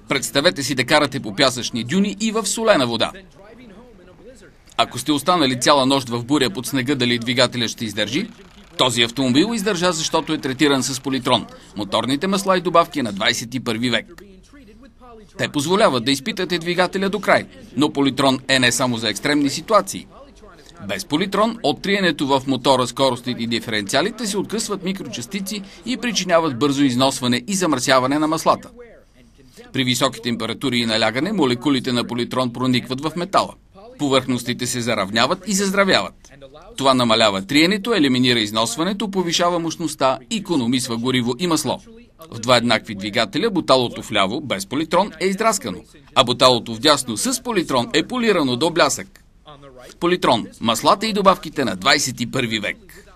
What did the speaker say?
Представете си да карате по пясъчни дюни и в солена вода. Ако сте останали цяла нощ в буря под снега, дали двигателят ще издържи? Този автомобил издържа, защото е третиран с Политрон, моторните масла и добавки на 21 век. Те позволяват да изпитате двигателя до край, но Политрон е не само за екстремни ситуации. Без Политрон, от триенето в мотора, скоростите и диференциалите се откъсват микрочастици и причиняват бързо износване и замърсяване на маслата. При високи температури и налягане, молекулите на Политрон проникват в метала. Повърхностите се заравняват и заздравяват. Това намалява триенето, елиминира износването, повишава мощността, икономисва гориво и масло. В два еднакви двигателя буталото вляво, без Политрон, е издраскано, а буталото вдясно с Политрон е полирано до блясък. Политрон – маслата и добавките на 21 век.